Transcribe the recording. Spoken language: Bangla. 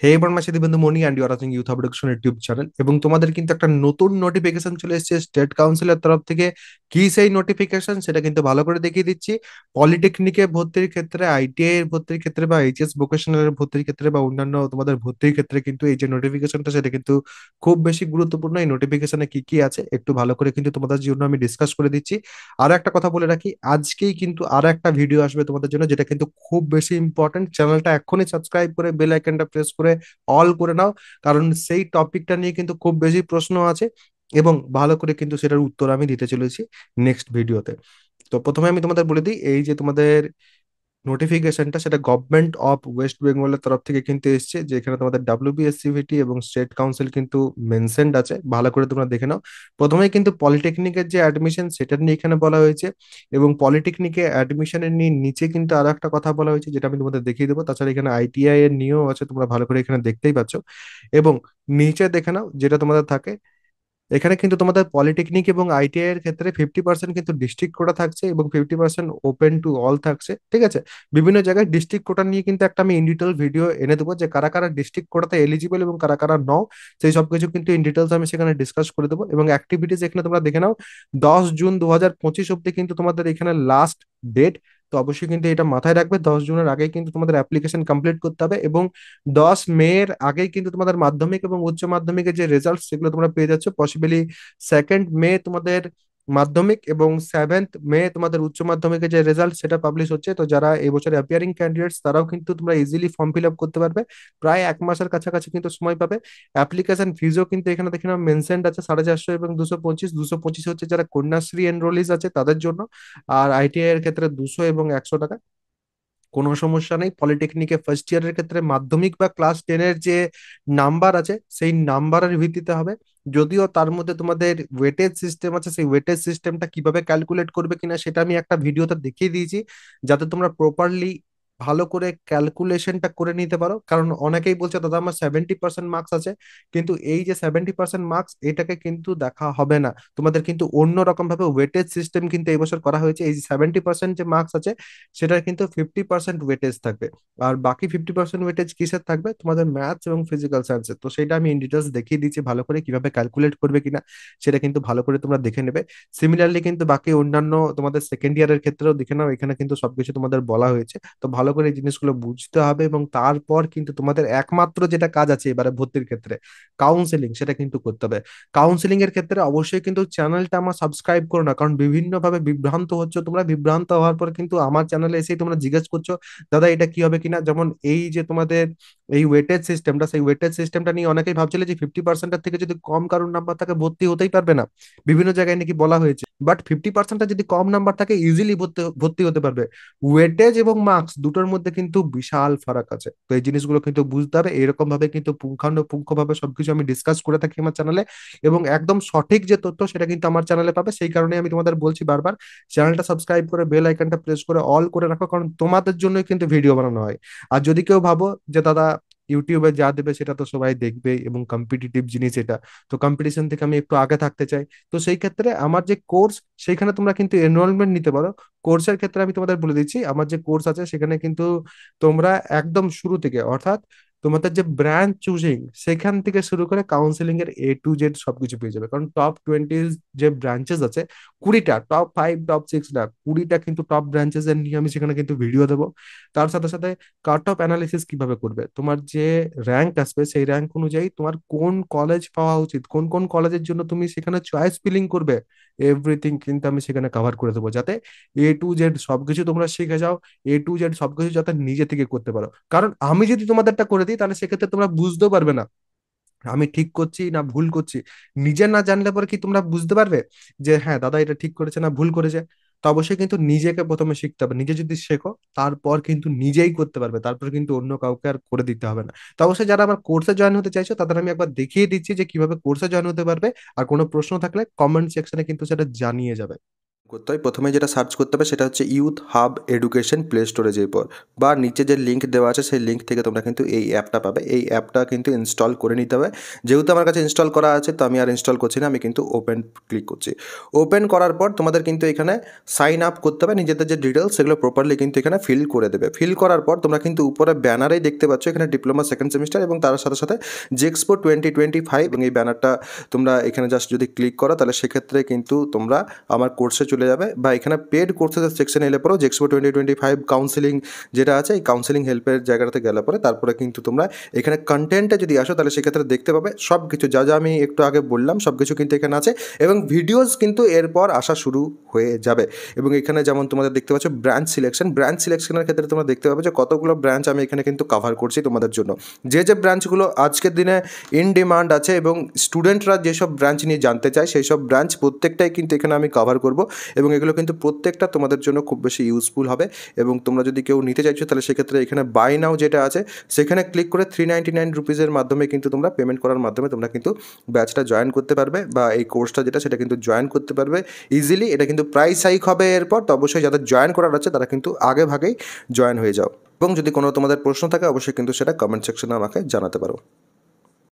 হে বর্মাসী বন্ধু মনি and you are watching youth updation YouTube channel. এবং তোমাদের কিন্তু একটা নতুন নোটিফিকেশন চলে এসেছে স্টেট কাউন্সিলের তরফ থেকে। কি সেই নোটিফিকেশন সেটা কিন্তু ভালো করে দেখিয়ে দিচ্ছি। পলিটেকনিকে ভর্তির ক্ষেত্রে, আইটিআই এর ভর্তির ক্ষেত্রে বা এইচএস ভোকেশনাল ভর্তির ক্ষেত্রে বা অন্যান্য তোমাদের ভর্তির ক্ষেত্রে কিন্তু এই যে নোটিফিকেশনটা সেটা কিন্তু খুব বেশি গুরুত্বপূর্ণ। এই নোটিফিকেশনে কি কি আছে একটু ভালো করে কিন্তু তোমাদের জন্য আমি ডিসকাস করে দিচ্ছি। আর একটা কথা বলে রাখি, আজকেই কিন্তু আর একটা ভিডিও আসবে তোমাদের জন্য যেটা কিন্তু খুব বেশি ইম্পর্টেন্ট। চ্যানেলটা এখনই সাবস্ক্রাইব করে বেল আইকনটা প্রেস করে অল করে নাও, কারণ সেই টপিকটা নিয়ে কিন্তু খুব বেশি প্রশ্ন আছে এবং ভালো করে কিন্তু সেটার উত্তর আমি দিতে চলেছি নেক্সট ভিডিওতে। তো প্রথমে আমি তোমাদের বলে দিই, এই যে তোমাদের নোটিফিকেশনটা সেটা গভর্নমেন্ট অফ ওয়েস্ট বেঙ্গলের তরফ থেকে কিন্তু এসেছে, যেখানে তোমাদের ডাব্লিউবিএসসিভিটি এবং স্টেট কাউন্সিল কিন্তু মেনশনড আছে, ভালো করে তোমরা দেখে নাও। প্রথমেই কিন্তু পলিটেকনিকের যে অ্যাডমিশন সেটা নিয়ে এখানে বলা হয়েছে, এবং পলিটেকনিকে অ্যাডমিশনের নিয়ে নিচে কিন্তু আরো একটা কথা বলা হয়েছে যেটা আমি তোমাদের দেখিয়ে দেবো। তাছাড়া এখানে আইটিআই এর নিয়েও আছে, তোমরা ভালো করে এখানে দেখতেই পাচ্ছ। এবং নিচে দেখে নাও যেটা তোমাদের থাকে, এখানে কিন্তু তোমাদের পলিটেকনিক এবং আইটিআই এর ক্ষেত্রে 50% কিন্তু ডিস্ট্রিক্ট কোটা থাকছে এবং 50% ওপেন টু অল থাকছে, ঠিক আছে। বিভিন্ন জায়গায় ডিস্ট্রিক্ট কোটা নিয়ে কিন্তু একটা আমি ইন ডিটেল ভিডিও এনে দেবো, যে কারা কারা ডিস্ট্রিক্ট কোটাতে এলিজিবল এবং কারা কারা নও, সেই সব কিছু কিন্তু ইন ডিটেলস আমি সেখানে ডিসকাস করে দেবো। এবং অ্যাক্টিভিটিস এখানে তোমরা দেখে নাও, 10 জুন 2025 অব্দি কিন্তু তোমাদের এখানে লাস্ট ডেট। তো অবশ্যই কিন্তু এটা মাথায় রাখবে, 10 জুনের আগেই কিন্তু তোমাদের অ্যাপ্লিকেশন কমপ্লিট করতে হবে, এবং 10 মে এর আগেই কিন্তু তোমাদের মাধ্যমিক এবং উচ্চ মাধ্যমিকের যে রেজাল্ট সেগুলো তোমরা পেয়ে যাচ্ছ। পসিবলি 2nd মে তোমাদের মাধ্যমিক এবং 7th মে তোমাদের উচ্চ মাধ্যমিকের যে রেজাল্ট সেটা পাবলিশ হচ্ছে। তো যারা এবছর অ্যাপিয়ারিং ক্যান্ডিডেটস তারাও কিন্তু তোমরা ইজিলি ফর্ম ফিল আপ করতে পারবে, প্রায় 1 মাসের কাছাকাছি কিন্তু সময় পাবে। অ্যাপ্লিকেশন ফিজও কিন্তু এখানে দেখে নাও মেনশনড আছে, 450 এবং 225। 225 হচ্ছে যারা কন্যাশ্রী এনরোলিজ আছে তাদের জন্য, আর আইটিআই এর ক্ষেত্রে 200 এবং 100 টাকা। কোনো সমস্যা নেই। পলিটেকনিকে ফার্স্ট ইয়ারের ক্ষেত্রে মাধ্যমিক বা ক্লাস 10-এর যে নাম্বার আছে সেই নাম্বারের ভিত্তিতে হবে, যদিও তার মধ্যে তোমাদের ওয়েটেজ সিস্টেম আছে, সেই ওয়েটেজ সিস্টেমটা কিভাবে ক্যালকুলেট করবে কিনা সেটা আমি একটা ভিডিওতে দেখিয়ে দিয়েছি, যাতে তোমরা প্রপারলি ভালো করে ক্যালকুলেশনটা করে নিতে পারো। কারণ অনেকেই বলছে দাদা আমার 70% মার্কস আছে, কিন্তু এই যে 70% মার্কস এটাকে কিন্তু দেখা হবে না, তোমাদের কিন্তু অন্য রকম ভাবে ওয়েটেজ সিস্টেম কিন্তু এই বছর করা হয়েছে। এই যে 70% যে মার্কস আছে সেটার কিন্তু 50% ওয়েটেজ থাকবে, আর বাকি 50% ওয়েটেজ কিসের থাকবে, তোমাদের ম্যাথস এবং ফিজিক্যাল সায়েন্সের। তো সেটা আমি ইন ডিটেলস দেখিয়ে দিচ্ছি, ভালো করে কিভাবে ক্যালকুলেট করবে কিনা সেটা কিন্তু ভালো করে তোমরা দেখে নেবে। সিমিলারলি কিন্তু বাকি অন্যান্য তোমাদের সেকেন্ড ইয়ারের ক্ষেত্রেও দেখে নাও, এখানে কিন্তু সবকিছু তোমাদের বলা হয়েছে। তো ভালো করে এই জিনিসগুলো বুঝতে হবে, এবং তারপর কিন্তু তোমাদের একমাত্র যেটা কাজ আছে এবারে ভর্তির ক্ষেত্রে, কাউন্সেলিং, সেটা কিন্তু করতে হবে। কাউন্সিলিং এর ক্ষেত্রে অবশ্যই কিন্তু চ্যানেলটা আমার সাবস্ক্রাইব করো না, কারণ বিভিন্ন ভাবে বিভ্রান্ত হচ্ছে তোমরা। বিভ্রান্ত হওয়ার পর কিন্তু আমার চ্যানেলে এসেই তোমরা জিজ্ঞেস করছো দাদা এটা কি হবে কিনা। যেমন এই যে তোমাদের এই ওয়েটেজ সিস্টেমটা, সেই ওয়েটেজ সিস্টেমটা নিয়ে অনেকেই ভাবছিল যে 50%-এর থেকে যদি কম কারোর নাম্বার থাকে ভর্তি হতেই পারবে না, বিভিন্ন জায়গায় নাকি বলা হয়েছে। বাট 50%-টা যদি কম নাম্বার থাকে ইজিলি ভর্তি ভর্তি হতে পারবে। ওয়েটেজ এবং মার্কস দুটোর মধ্যে কিন্তু বিশাল ফারাক আছে, তো এই জিনিসগুলো কিন্তু বুঝতে হবে। এরকম ভাবে কিন্তু পুঙ্খানুপুঙ্খ ভাবে সবকিছু আমি ডিসকাস করে থাকি আমার চ্যানেলে, এবং একদম সঠিক যে তথ্য সেটা কিন্তু আমার চ্যানেলে পাবে। সেই কারণে আমি তোমাদের বলছি বারবার, চ্যানেলটা সাবস্ক্রাইব করে বেল আইকনটা প্রেস করে অল করে রাখো, কারণ তোমাদের জন্যই কিন্তু ভিডিও বানানো হয়। আর যদি কেউ ভাবো যে দাদা ইউটিউবে যা দেবে সেটা তো সবাই দেখবে এবং কম্পিটিটিভ জিনিস এটা, তো কম্পিটিশন থেকে আমি একটু আগে থাকতে চাই, তো সেই ক্ষেত্রে আমার যে কোর্স সেইখানে তোমরা কিন্তু এনরোলমেন্ট নিতে পারো। কোর্সের ক্ষেত্রে আমি তোমাদের বলে দিচ্ছি, আমার যে কোর্স আছে সেখানে কিন্তু তোমরা একদম শুরু থেকে, অর্থাৎ তোমাদের যে ব্রাঞ্চ চুজিং সেখান থেকে শুরু করে কাউন্সিলিং এর A to Z সবকিছু পেয়ে যাবে। কারণ টপ 20 যে ব্রাঞ্চেস আছে, 20টা, টপ 5 টপ 6 না, 20টা কিন্তু টপ ব্রাঞ্চেস এর নিয়ে আমি সেখানে কিন্তু ভিডিও দেবো। তার সাথে সাথে কাট অফ অ্যানালিসিস কিভাবে করবে, তোমার যে র্যাঙ্ক আসবে সেই র্যাঙ্ক অনুযায়ী তোমার কোন কলেজ পাওয়া উচিত, কোন কোন কলেজের জন্য তুমি সেখানে চয়েস ফিলিং করবে, এভরিথিং কিন্তু আমি সেখানে কভার করে দেবো, যাতে A to Z সবকিছু তোমরা শিখে যাও। A to Z সবকিছু যাতে নিজে থেকে করতে পারো, কারণ আমি যদি তোমাদেরটা করে দিই তাহলে সেক্ষেত্রে তোমরা বুঝতেও পারবে না আমি ঠিক করছি না ভুল করছি। নিজে না জানলে পরে কি তোমরা বুঝতে পারবে যে হ্যাঁ দাদা এটা ঠিক করেছে না ভুল করেছে। তো অবশ্যই কিন্তু নিজেকে প্রথমে শিখতে হবে, নিজে যদি শেখো তারপর কিন্তু নিজেই করতে পারবে, তারপর কিন্তু অন্য কাউকে আর করে দিতে হবে না। তো অবশ্যই যারা আমার কোর্সে জয়েন হতে চাইছো তাদের আমি একবার দেখিয়ে দিচ্ছি যে কিভাবে কোর্সে জয়েন হতে পারবে। আর কোনো প্রশ্ন থাকলে কমেন্ট সেকশনে কিন্তু সেটা জানিয়ে যাবে। করতে হয়, প্রথমে যেটা সার্চ করতে হবে সেটা হচ্ছে ইউথ হাব এডুকেশন প্লে স্টোরে যেয়ে পর, বা নিচে যে লিঙ্ক দেওয়া আছে সেই লিঙ্ক থেকে তোমরা কিন্তু এই অ্যাপটা পাবে। এই অ্যাপটা কিন্তু ইনস্টল করে নিতে হবে। যেহেতু আমার কাছে ইনস্টল করা আছে তো আমি আর ইনস্টল করছি না, আমি কিন্তু ওপেন ক্লিক করছি। ওপেন করার পর তোমাদের কিন্তু এখানে সাইন আপ করতে হবে, নিজেদের যে ডিটেলস সেগুলো প্রপারলি কিন্তু এখানে ফিল করে দেবে। ফিল করার পর তোমরা কিন্তু উপরে ব্যানারেই দেখতে পাচ্ছ এখানে ডিপ্লোমা সেকেন্ড সেমিস্টার এবং তার সাথে সাথে জেক্সপো 2025, এবং এই ব্যানারটা তোমরা এখানে জাস্ট যদি ক্লিক করো তাহলে সেক্ষেত্রে কিন্তু তোমরা আমার কোর্সে চলে যাবে, বা এখানে পেড কোর্সের সেকশনে এলে পরেও জেক্সপো 2025 কাউন্সিলিং যেটা আছে এই কাউন্সিলিং হেল্পের জায়গাটাতে গেলে পরে তারপরে কিন্তু তোমরা এখানে কন্টেন্টে যদি আসো তাহলে সেক্ষেত্রে দেখতে পাবে সব কিছু যা যা আমি একটু আগে বললাম সব কিছু কিন্তু এখানে আছে, এবং ভিডিওস কিন্তু এরপর আসা শুরু হয়ে যাবে। এবং এখানে যেমন তোমাদের দেখতে পাচ্ছ ব্রাঞ্চ সিলেকশনের ক্ষেত্রে তোমরা দেখতে পাবে যে কতগুলো ব্রাঞ্চ আমি এখানে কিন্তু কভার করছি তোমাদের জন্য। যে যে ব্রাঞ্চগুলো আজকের দিনে ইন ডিমান্ড আছে এবং স্টুডেন্টরা যেসব ব্রাঞ্চ নিয়ে জানতে চায় সেই সব ব্রাঞ্চ প্রত্যেকটাই কিন্তু এখানে আমি কভার করব, এবং এগুলো কিন্তু প্রত্যেকটা তোমাদের জন্য খুব বেশি ইউজফুল হবে। এবং তোমরা যদি কেউ নিতে চাইছো তাহলে সেক্ষেত্রে এখানে বাই নাও যেটা আছে সেখানে ক্লিক করে 399 রুপিসের মাধ্যমে কিন্তু তোমরা পেমেন্ট করার মাধ্যমে তোমরা কিন্তু ব্যাচটা জয়েন করতে পারবে, বা এই কোর্সটা যেটা সেটা কিন্তু জয়েন করতে পারবে ইজিলি। এটা কিন্তু প্রাইস হাইক হবে এরপর, তো অবশ্যই যাদের জয়েন করার আছে তারা কিন্তু আগে ভাগেই জয়েন হয়ে যাও। এবং যদি কোনো তোমাদের প্রশ্ন থাকে অবশ্যই কিন্তু সেটা কমেন্ট সেকশনে আমাকে জানাতে পারো।